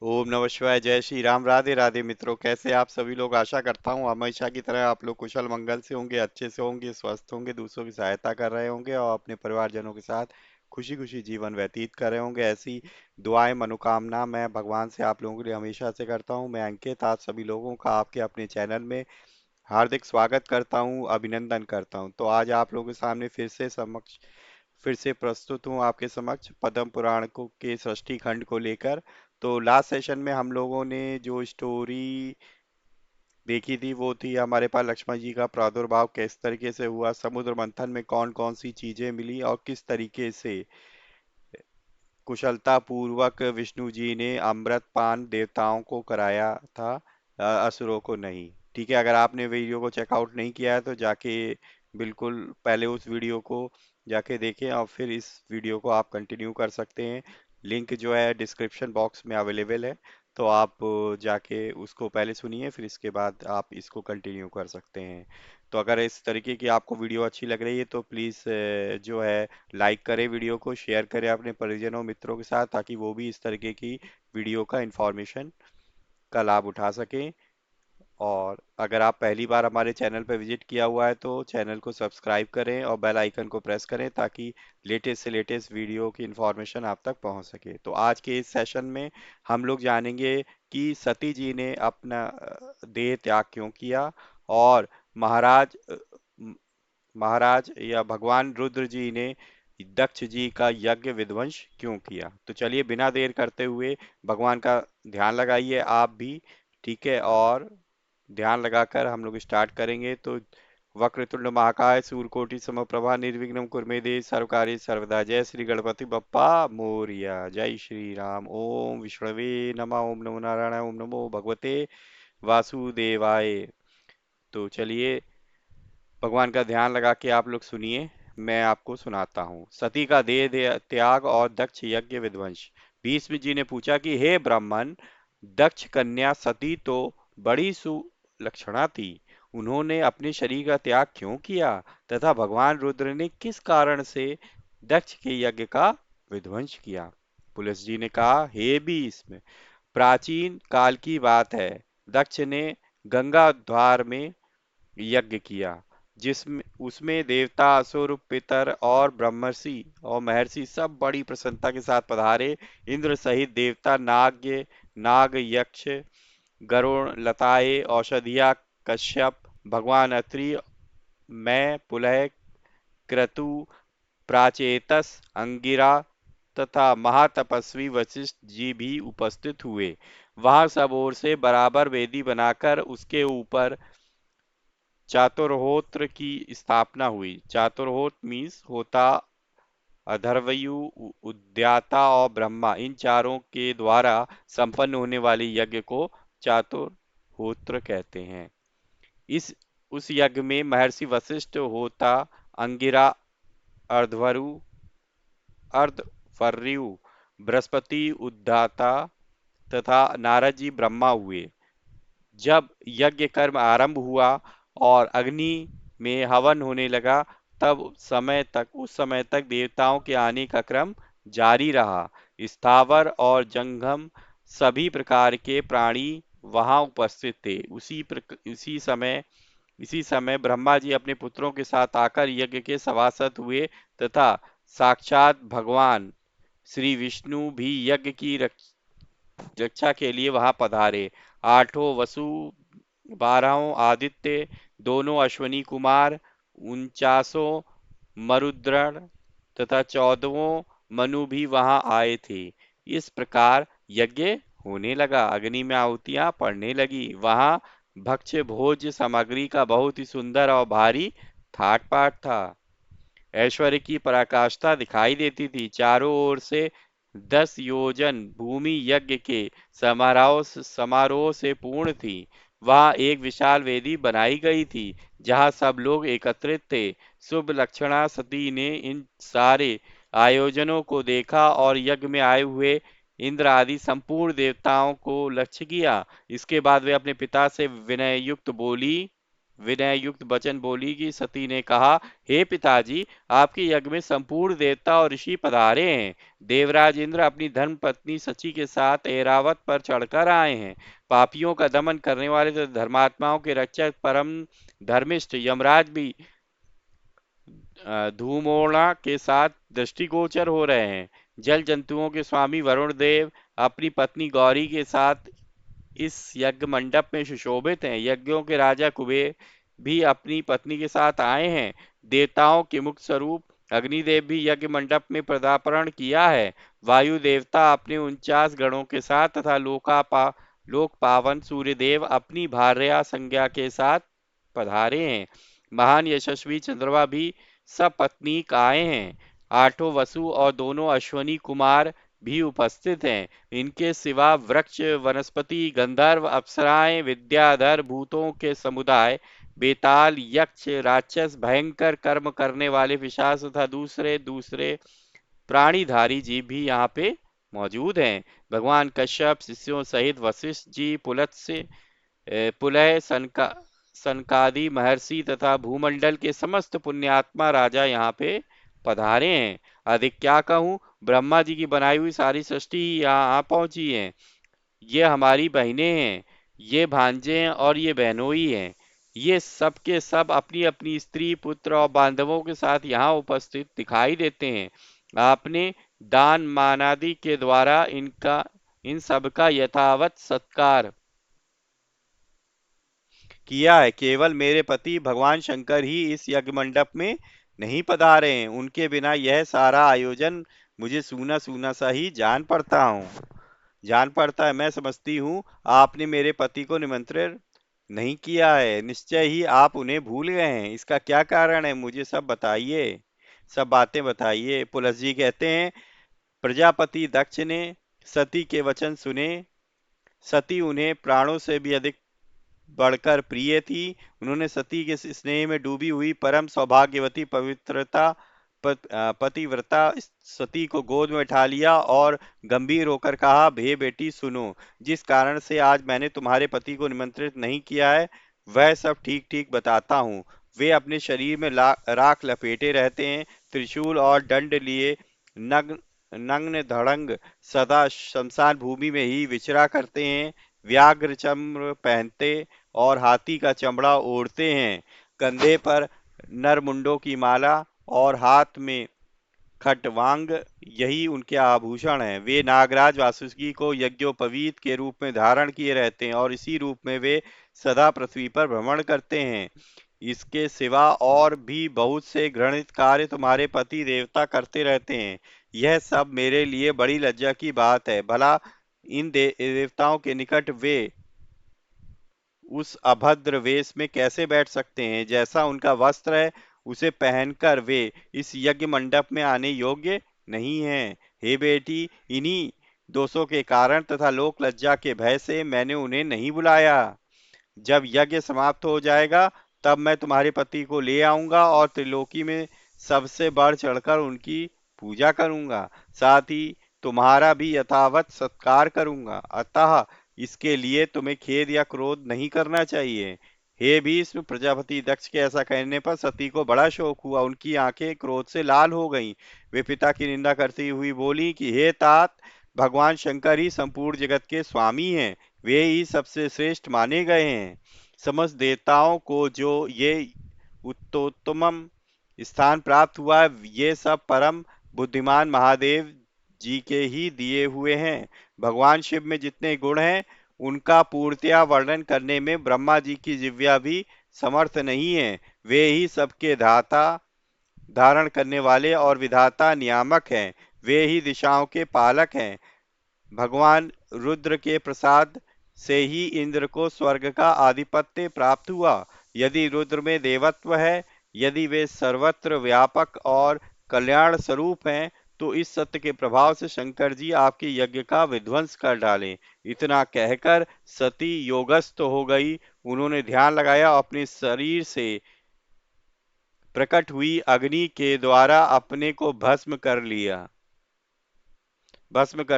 ओम नमः शिवाय। जय श्री राम। राधे राधे मित्रों, कैसे आप सभी लोग। आशा करता हूँ हमेशा की तरह आप लोग कुशल मंगल से होंगे, अच्छे से होंगे, स्वस्थ होंगे, दूसरों की सहायता कर रहे होंगे और अपने परिवारजनों के साथ खुशी खुशी जीवन व्यतीत कर रहे होंगे। ऐसी दुआएं मनोकामना मैं भगवान से आप लोगों के लिए हमेशा से करता हूँ। मैं अंकित आप सभी लोगों का आपके अपने चैनल में हार्दिक स्वागत करता हूँ, अभिनंदन करता हूँ। तो आज आप लोगों के सामने फिर से प्रस्तुत हूँ आपके समक्ष पद्म पुराण को के सृष्टि खंड को लेकर। तो लास्ट सेशन में हम लोगों ने जो स्टोरी देखी थी वो थी हमारे पास लक्ष्मण जी का प्रादुर्भाव किस तरीके से हुआ, समुद्र मंथन में कौन कौन सी चीजें मिली और किस तरीके से कुशलता पूर्वक विष्णु जी ने अमृत पान देवताओं को कराया था, असुरों को नहीं। ठीक है, अगर आपने वीडियो को चेकआउट नहीं किया है तो जाके बिल्कुल पहले उस वीडियो को जाके देखें और फिर इस वीडियो को आप कंटिन्यू कर सकते हैं। लिंक जो है डिस्क्रिप्शन बॉक्स में अवेलेबल है। तो आप जाके उसको पहले सुनिए, फिर इसके बाद आप इसको कंटिन्यू कर सकते हैं। तो अगर इस तरीके की आपको वीडियो अच्छी लग रही है तो प्लीज़ जो है लाइक करें, वीडियो को शेयर करें अपने परिजनों मित्रों के साथ, ताकि वो भी इस तरीके की वीडियो का इंफॉर्मेशन का लाभ उठा सकें। और अगर आप पहली बार हमारे चैनल पर विजिट किया हुआ है तो चैनल को सब्सक्राइब करें और बेल आइकन को प्रेस करें, ताकि लेटेस्ट से लेटेस्ट वीडियो की इंफॉर्मेशन आप तक पहुंच सके। तो आज के इस सेशन में हम लोग जानेंगे कि सती जी ने अपना देह त्याग क्यों किया और महाराज म- महाराज या भगवान रुद्र जी ने दक्ष जी का यज्ञ विध्वंस क्यों किया। तो चलिए बिना देर करते हुए भगवान का ध्यान लगाइए आप भी। ठीक है, और ध्यान लगाकर हम लोग स्टार्ट करेंगे। तो वक्रतुंड महाकाय सूर्यकोटि समप्रभा निर्विघ्नं कुरु मे देव सर्वकार्य सर्वदा। जय श्री गणपति बप्पा मोरिया। जय श्री राम। ओम विष्णवे नमः। ओम नमो नारायण। ओम नमो भगवते वासुदेवाय। तो चलिए भगवान का ध्यान लगा के आप लोग सुनिए, मैं आपको सुनाता हूँ। सती का त्याग और दक्ष यज्ञ विध्वंस। भीष्म जी ने पूछा कि हे ब्राह्मण, दक्ष कन्या सती तो बड़ी सुलक्षणा थी, उन्होंने अपने शरीर का त्याग क्यों किया तथा भगवान रुद्र ने किस कारण से दक्ष के यज्ञ का विध्वंस किया। पुलस जी ने कहा, हे भीष्म, प्राचीन काल की बात है। दक्ष ने गंगा द्वार में यज्ञ किया, जिसमें उसमें देवता, असुर, पितर और ब्रह्मर्षि और महर्षि सब बड़ी प्रसन्नता के साथ पधारे। इंद्र सहित देवता, नाग, यक्ष, गरुण, लताएं, औषधिया, कश्यप, भगवान अत्रि, मैं, पुलह, क्रतु, प्राचेतस, अंगिरा तथा महातपस्वी वशिष्ठ जी भी उपस्थित हुए। वहां सब ओर से बराबर वेदी बनाकर उसके ऊपर चातुर्होत्र की स्थापना हुई। चातुर्होत्र मीन्स होता, अधर्वयु, उद्याता और ब्रह्मा, इन चारों के द्वारा संपन्न होने वाले यज्ञ को चातुर्होत्र कहते हैं। इस उस यज्ञ में महर्षि वशिष्ठ, होता, अंगिरा, अर्धवरु, अर्धवर्यु, बृहस्पति, उद्दाता तथा नारद जी ब्रह्मा हुए। जब यज्ञ कर्म आरंभ हुआ और अग्नि में हवन होने लगा, तब उस समय तक देवताओं के आने का क्रम जारी रहा। स्थावर और जंगम सभी प्रकार के प्राणी वहां उपस्थित थे। इसी समय ब्रह्मा जी अपने पुत्रों के साथ आकर यज्ञ के सभासद हुए तथा साक्षात भगवान श्री विष्णु भी यज्ञ की रक्षा के लिए वहां पधारे। आठों वसु, बारहों आदित्य, दोनों अश्वनी कुमार, 49 मरुद्गण तथा 14वां मनु भी वहां आए थे। इस प्रकार यज्ञ होने लगा, अग्नि में आहुतियां पड़ने लगी। वहां भक्ष्य भोज्य सामग्री का बहुत ही सुंदर और भारी ठाट बाट था। ऐश्वर्य की पराकाष्ठा दिखाई देती थी। चारों ओर से 10 योजन भूमि यज्ञ के समारोह से पूर्ण थी। वहां एक विशाल वेदी बनाई गई थी जहां सब लोग एकत्रित थे। शुभ लक्षणा सती ने इन सारे आयोजनों को देखा और यज्ञ में आए हुए इंद्र आदि संपूर्ण देवताओं को लक्ष्य किया। इसके बाद वे अपने पिता से विनय युक्त बोली, विनय युक्त वचन बोली कि सती ने कहा, हे पिताजी, आपके यज्ञ में संपूर्ण देवता और ऋषि पधारे हैं। देवराज इंद्र अपनी धर्म पत्नी सची के साथ ऐरावत पर चढ़कर आए हैं। पापियों का दमन करने वाले तो धर्मात्माओं के रक्षक परम धर्मिष्ठ यमराज भी धूमोड़ा के साथ दृष्टिगोचर हो रहे हैं। जल जंतुओं के स्वामी वरुण देव अपनी पत्नी गौरी के साथ इस यज्ञ मंडप में सुशोभित हैं। यज्ञों के राजा कुबेर भी अपनी पत्नी के साथ आए हैं। देवताओं के मुक्त स्वरूप अग्निदेव भी यज्ञ मंडप में पदार्पण किया है। वायु देवता अपने 49 गणों के साथ तथा लोक पावन सूर्यदेव अपनी भार्या संज्ञा के साथ पधारे हैं। महान यशस्वी चंद्रमा भी सपत्नीक आए हैं। आठों वसु और दोनों अश्वनी कुमार भी उपस्थित हैं। इनके सिवा वृक्ष, वनस्पति, गंधर्व, अप्सराएं, विद्याधर, भूतों के समुदाय, बेताल, यक्ष, राक्षस, भयंकर कर्म करने वाले पिशाच तथा दूसरे दूसरे प्राणीधारी जीव भी यहाँ पे मौजूद हैं। भगवान कश्यप शिष्यों सहित वशिष्ठ जी, पुलह, सनकादि महर्षि तथा भूमंडल के समस्त पुण्यात्मा राजा यहाँ पे पधारे हैं। अधिक क्या कहूँ, ब्रह्मा जी की बनाई हुई सारी सृष्टि यहाँ पहुंची है। ये हमारी बहनें हैं, ये भांजे हैं और ये बहनोई हैं। ये सब के सब अपनी अपनी स्त्री, पुत्र और बांधवों के साथ यहाँ उपस्थित दिखाई देते हैं। आपने दान मानादि के द्वारा इन सब का यथावत सत्कार किया है। केवल मेरे पति भगवान शंकर ही इस यज्ञ मंडप में नहीं पधारे हैं। उनके बिना यह सारा आयोजन मुझे सूना सूना सा ही जान पड़ता है। मैं समझती हूँ आपने मेरे पति को निमंत्रण नहीं किया है। निश्चय ही आप उन्हें भूल गए हैं। इसका क्या कारण है, मुझे सब बताइए, सब बातें बताइए। पुलस जी कहते हैं, प्रजापति दक्ष ने सती के वचन सुने। सती उन्हें प्राणों से भी अधिक बढ़कर प्रिय थी। उन्होंने सती के स्नेह में डूबी हुई परम सौभाग्यवती पतिव्रता सती को गोद में उठा लिया और गंभीर होकर कहा, भे बेटी सुनो, जिस कारण से आज मैंने तुम्हारे पति को निमंत्रित नहीं किया है, वह सब ठीक ठीक बताता हूँ। वे अपने शरीर में राख लपेटे रहते हैं, त्रिशूल और दंड लिए नग्न नग्न धड़ंग सदा शमशान भूमि में ही विचरा करते हैं। व्याघ्र चर्म पहनते और हाथी का चमड़ा ओढ़ते हैं। कंधे पर नरमुंडों की माला और हाथ में खटवांग, यही उनके आभूषण हैं। वे नागराज वासुकी को यज्ञोपवीत के रूप में धारण किए रहते हैं और इसी रूप में वे सदा पृथ्वी पर भ्रमण करते हैं। इसके सिवा और भी बहुत से घृणित कार्य तुम्हारे पति देवता करते रहते हैं। यह सब मेरे लिए बड़ी लज्जा की बात है। भला इन देवताओं के निकट वे उस अभद्र वेश में कैसे बैठ सकते हैं? जैसा उनका वस्त्र है, उसे पहनकर वे इस यज्ञ मंडप में आने योग्य नहीं हैं। हे बेटी, इन्हीं दोषों के कारण तथा लोक लज्जा के भय से मैंने उन्हें नहीं बुलाया। जब यज्ञ समाप्त हो जाएगा, तब मैं तुम्हारे पति को ले आऊंगा और त्रिलोकी में सबसे बढ़ चढ़कर उनकी पूजा करूंगा। साथ ही तुम्हारा भी यथावत सत्कार करूंगा। अतः इसके लिए तुम्हें खेद या क्रोध नहीं करना चाहिए। हे भीष्म, प्रजापति दक्ष के ऐसा कहने पर सती को बड़ा शोक हुआ। उनकी आंखें क्रोध से लाल हो गईं। वे पिता की निंदा करती हुई बोली कि हे तात, भगवान शंकर ही संपूर्ण जगत के स्वामी हैं। वे ही सबसे श्रेष्ठ माने गए हैं। समस्त देवताओं को जो ये उत्तोत्तम स्थान प्राप्त हुआ है, ये सब परम बुद्धिमान महादेव जी के ही दिए हुए हैं। भगवान शिव में जितने गुण हैं, उनका पूर्णतया वर्णन करने में ब्रह्मा जी की जिह्वा भी समर्थ नहीं है। वे ही सबके धाता, धारण करने वाले और विधाता, नियामक हैं। वे ही दिशाओं के पालक हैं। भगवान रुद्र के प्रसाद से ही इंद्र को स्वर्ग का आधिपत्य प्राप्त हुआ। यदि रुद्र में देवत्व है, यदि वे सर्वत्र व्यापक और कल्याण स्वरूप हैं, तो इस सत्य के प्रभाव से शंकर जी आपके यज्ञ का विध्वंस कर डालें। इतना कहकर सती योगस्थ हो गई। उन्होंने ध्यान लगाया और अपने शरीर से प्रकट हुई अग्नि के द्वारा अपने को भस्म कर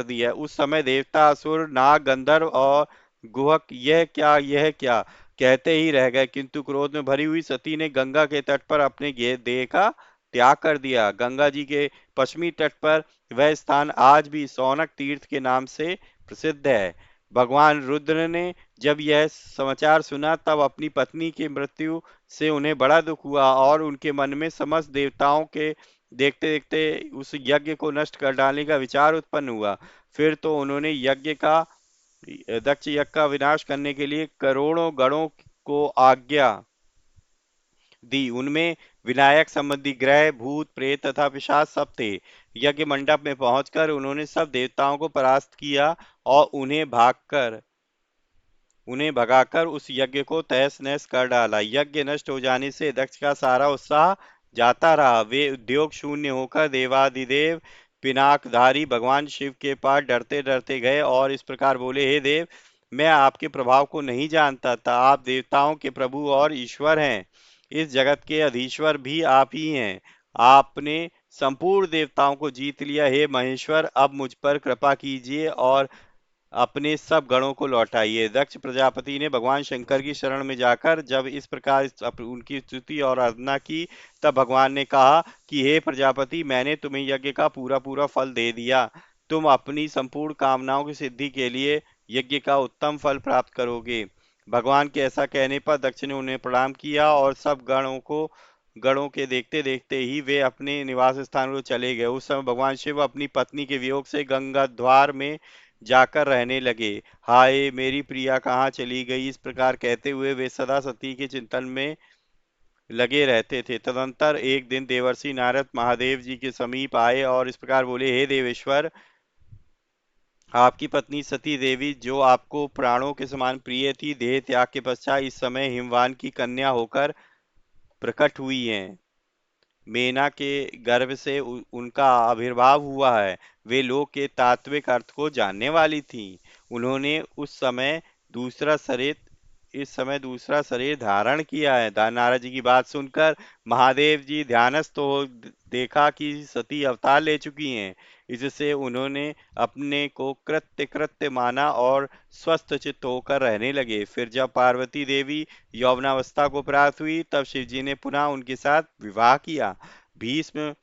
दिया। उस समय देवता, असुर, नाग, गंधर्व और गुहक, यह क्या कहते ही रह गए, किंतु क्रोध में भरी हुई सती ने गंगा के तट पर अपने देह का त्याग कर दिया। गंगा जी के पश्चिमी तट पर वह स्थान आज भी सौनक तीर्थ के नाम से प्रसिद्ध है। भगवान रुद्र ने जब यह समाचार सुना तब अपनी पत्नी की मृत्यु से उन्हें बड़ा दुख हुआ और उनके मन में समस्त देवताओं के देखते देखते उस यज्ञ को नष्ट कर डालने का विचार उत्पन्न हुआ। फिर तो उन्होंने यज्ञ का दक्ष यज्ञ का विनाश करने के लिए करोड़ों गणों को आज्ञा दी। उनमें विनायक संबंधी ग्रह, भूत, प्रेत तथा पिशाच सब थे। यज्ञ मंडप में पहुंचकर उन्होंने सब देवताओं को परास्त किया और उन्हें भगाकर उस यज्ञ को तहस नहस कर डाला। यज्ञ नष्ट हो जाने से दक्ष का सारा उत्साह जाता रहा। वे उद्योग शून्य होकर देवाधिदेव पिनाकधारी भगवान शिव के पास डरते डरते गए और इस प्रकार बोले, हे देव, मैं आपके प्रभाव को नहीं जानता था। आप देवताओं के प्रभु और ईश्वर हैं। इस जगत के अधीश्वर भी आप ही हैं। आपने संपूर्ण देवताओं को जीत लिया। हे महेश्वर, अब मुझ पर कृपा कीजिए और अपने सब गणों को लौटाइए। दक्ष प्रजापति ने भगवान शंकर की शरण में जाकर जब इस प्रकार उनकी स्तुति और आराधना की, तब भगवान ने कहा कि हे प्रजापति, मैंने तुम्हें यज्ञ का पूरा पूरा फल दे दिया। तुम अपनी संपूर्ण कामनाओं की सिद्धि के लिए यज्ञ का उत्तम फल प्राप्त करोगे। भगवान के ऐसा कहने पर दक्ष ने उन्हें प्रणाम किया और सब गणों के देखते देखते ही वे अपने निवास स्थान को चले गए। उस समय भगवान शिव अपनी पत्नी के वियोग से गंगा द्वार में जाकर रहने लगे। हाय, मेरी प्रिया कहाँ चली गई? इस प्रकार कहते हुए वे सदा सती के चिंतन में लगे रहते थे। तदंतर एक दिन देवर्षि नारद महादेव जी के समीप आए और इस प्रकार बोले, हे देवेश्वर, आपकी पत्नी सती देवी जो आपको प्राणों के समान प्रिय थी, देह त्याग के पश्चात इस समय हिमवान की कन्या होकर प्रकट हुई हैं। मेना के गर्भ से उनका आविर्भाव हुआ है। वे लोक के तात्विक अर्थ को जानने वाली थीं। उन्होंने दूसरा शरीर इस समय दूसरा शरीर धारण किया है। नारद जी की बात सुनकर महादेव जी ध्यानस्थ हो देखा कि सती अवतार ले चुकी हैं। इससे उन्होंने अपने को कृत्य कृत्य माना और स्वस्थ चित्त होकर रहने लगे। फिर जब पार्वती देवी यौवनावस्था को प्राप्त हुई, तब शिव जी ने पुनः उनके साथ विवाह किया। भीष्म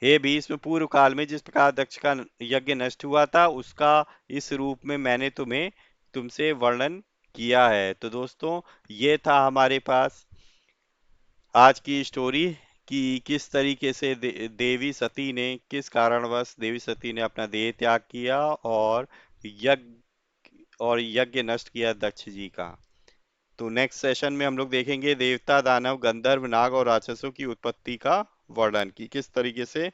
हे भीष्म, पूर्व काल में जिस प्रकार दक्ष का यज्ञ नष्ट हुआ था, उसका इस रूप में मैंने तुमसे वर्णन किया है। तो दोस्तों, ये था हमारे पास आज की स्टोरी कि किस तरीके से किस कारणवश देवी सती ने अपना देह त्याग किया और यज्ञ नष्ट किया दक्ष जी का। तो नेक्स्ट सेशन में हम लोग देखेंगे देवता, दानव, गंधर्व, नाग और राक्षसों की उत्पत्ति का वर्णन की किस तरीके से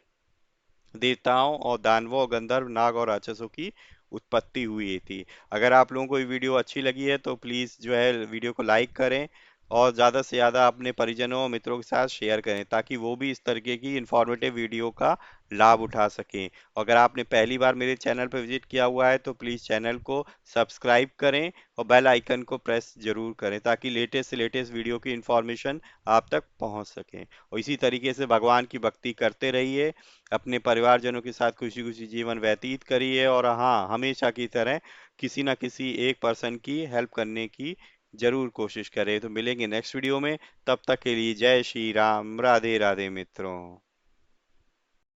देवताओं और दानवों, गंधर्व, नाग और राक्षसों की उत्पत्ति हुई थी। अगर आप लोगों को ये वीडियो अच्छी लगी है तो प्लीज़ जो है वीडियो को लाइक करें और ज़्यादा से ज़्यादा अपने परिजनों और मित्रों के साथ शेयर करें ताकि वो भी इस तरीके की इंफॉर्मेटिव वीडियो का लाभ उठा सकें। अगर आपने पहली बार मेरे चैनल पर विजिट किया हुआ है तो प्लीज़ चैनल को सब्सक्राइब करें और बेल आइकन को प्रेस जरूर करें ताकि लेटेस्ट से लेटेस्ट वीडियो की इंफॉर्मेशन आप तक पहुंच सके। और इसी तरीके से भगवान की भक्ति करते रहिए, अपने परिवारजनों के साथ खुशी खुशी जीवन व्यतीत करिए और हाँ, हमेशा की तरह किसी ना किसी एक पर्सन की हेल्प करने की जरूर कोशिश करें। तो मिलेंगे नेक्स्ट वीडियो में, तब तक के लिए जय श्री राम, राधे राधे मित्रों।